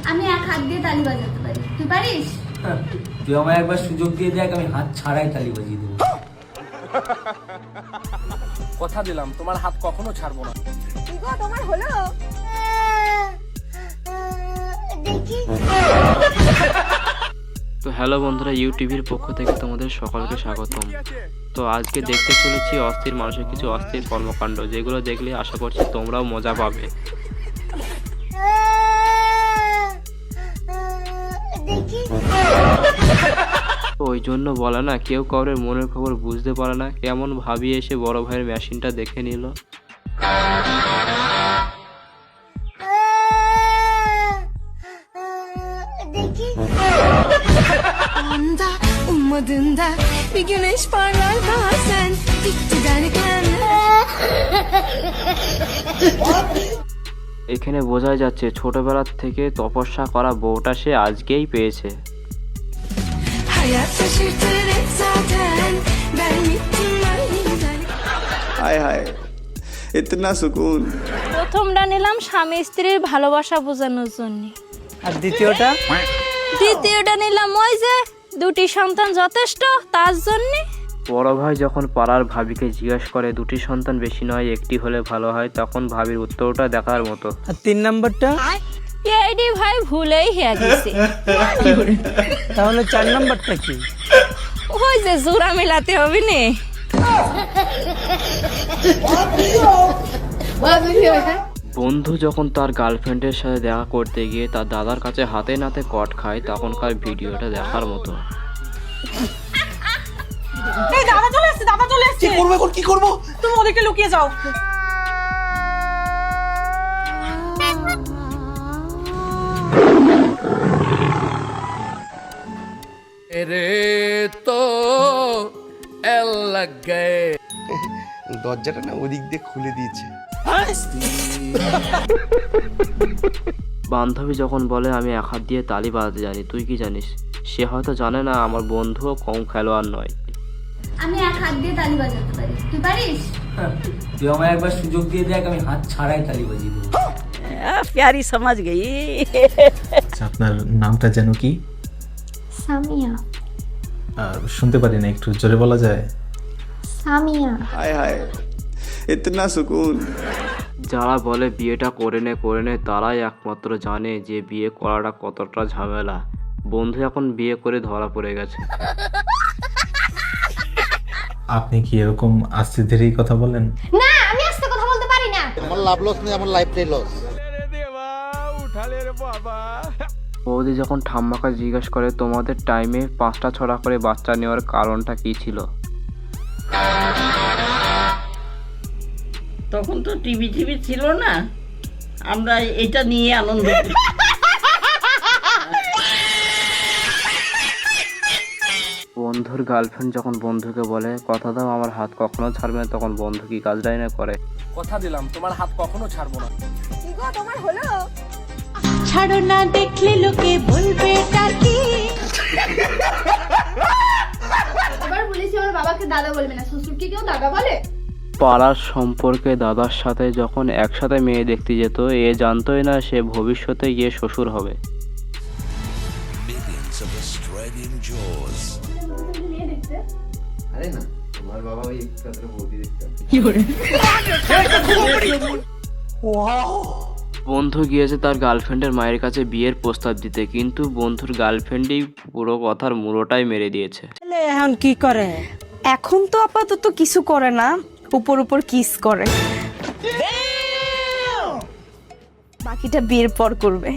আমি এক হাত দিয়ে তালি বাজাতে পারি, তুই পারিস? তুই আমায় একবার সুযোগ দিয়ে দেখ, আমি হাত ছাড়াই তালি বাজিয়ে দেবো। কথা দিলাম তোমার হাত কখনো ছাড়বো না। কি গো তোমার হলো? দেখি। তো হ্যালো বন্ধুরা, ইউটিভির পক্ষ থেকে তোমাদের সকলকে স্বাগতম। তো আজকে দেখতে চলেছি অস্থির মানুষের কিছু অস্থির কর্মকাণ্ড, যেগুলো দেখলে আশা করছি তোমরাও মজা পাবে। ওই জন্য বলে না, কেউ কাউরের মনের খবর বুঝতে পারে না, কেমন ভাবিয়ে এসে বড় ভাইয়ের মেশিনটা দেখে নিল। Ummadığında bir güneş parlar bazen bitti derken এখানে বোঝা যাচ্ছে ছোটবেলার থেকে তপস্যা করা বউটা সে আজকেই পেয়েছে। hayat şaşırtır hep zaten ben bittim aniden हाय हाय इतना सुकून। প্রথমটা নিলাম স্বামী স্ত্রীর ভালোবাসা বোঝানোর জন্য, আর দ্বিতীয়টা? দ্বিতীয়টা নিলাম ওই যে দুটি সন্তান যথেষ্ট তার জন্য। বড় ভাই যখন পাড়ার ভাবিকে জিজ্ঞেস করে দুটি সন্তান বেশি নয় একটি হলে ভালো হয়, তখন ভাবির উত্তরটা দেখার মতো। আর 3 নাম্বারটা? এইডি ভাই ভুলেই হয়ে গেছে। তাহলে 4 নাম্বারটা কি? ওই যে জোড়া মিলাতে হবে নে। বন্ধু যখন তার গার্লফ্রেন্ডের সাথে দেখা করতে গিয়ে তার দাদার কাছে হাতে নাতে কট খায়, তখনকার ভিডিওটা দেখার মতো। এই দাদা চলে এসেছে, দাদা চলে এসেছে। কি করব এখন, কি করব? তুমি ওদেরকে লুকিয়ে যাও। এরে তো এল লাগ গয়ে। দরজাটা না ওদিক দিয়ে খুলে দিয়েছে। বান্ধবী যখন বলে আমি এক হাত দিয়ে তালি বাজাতে জানি, তুই কি জানিস? সে হয়তো জানে না আমার বন্ধুও কম খেলোয়াড় নয়। আমি এক হাত দিয়ে তালি বাজাতে পারি, তুই পারিস? তুই আমায় একবার সুযোগ দিয়ে দেখ, আমি হাত ছাড়াই তালি বাজিয়ে দেবো। প্যারি সমাজ গই। আচ্ছা, আপনার নামটা যেন কি? সামিয়া। শুনতে পারি না, একটু জোরে বলা যায়? সামিয়া। हाय हाय इतना सुकून। যারা বলে বিয়েটা করে নে তারাই একমাত্র জানে যে বিয়ে করাটা কতটা ঝামেলা। বন্ধু এখন বিয়ে করে ধরা পড়ে গেছে। আপনি কি এরকম আস্তে ধীরেই কথা বলেন? না, আমি আস্তে কথা বলতে পারি না। আমার লাভ লস নেই, আমার লাইফটাই লস। বৌদি যখন ঠাম্মাকে জিজ্ঞেস করে তোমাদের টাইমে 5টা 6টা করে বাচ্চা নেওয়ার কারণটা কি ছিল, তখন তো টিভি ছিল না, আমরা এটা নিয়ে আনন্দ করি। বন্ধুর গার্লফ্রেন্ড যখন বন্ধুকে বলে কথা দাও আমার হাত কখনো ছাড়বে না, তখন বন্ধু কি কাজটাই না করে। কথা দিলাম তোমার হাত কখনো ছাড়বো না। কি গো তোমার হলো? ছাড়ো না দেখলে লোকে বলবে টাকি এবার বলেছি আমার বাবাকে দাদা বলবে না, শ্বশুরকে কেউ দাদা বলে? পাড়ার সম্পর্কে দাদার সাথে যখন একসাথে মেয়ে দেখতে যেত, এ জানতোই না সে ভবিষ্যতে গিয়ে শ্বশুর হবে। আরে না, তোমার বাবা ওই একটু বৌদি দেখতে। বন্ধু গিয়েছে তার গার্লফ্রেন্ডের মায়ের কাছে বিয়ের প্রস্তাব দিতে, কিন্তু বন্ধুর গার্লফ্রেন্ডই পুরো কথার মুড়োটাই মেরে দিয়েছে। এখন কি করে? এখন তো আপাতত কিছু করে না, উপর উপর কিস করে, বাকিটা বিয়ের পর করবে।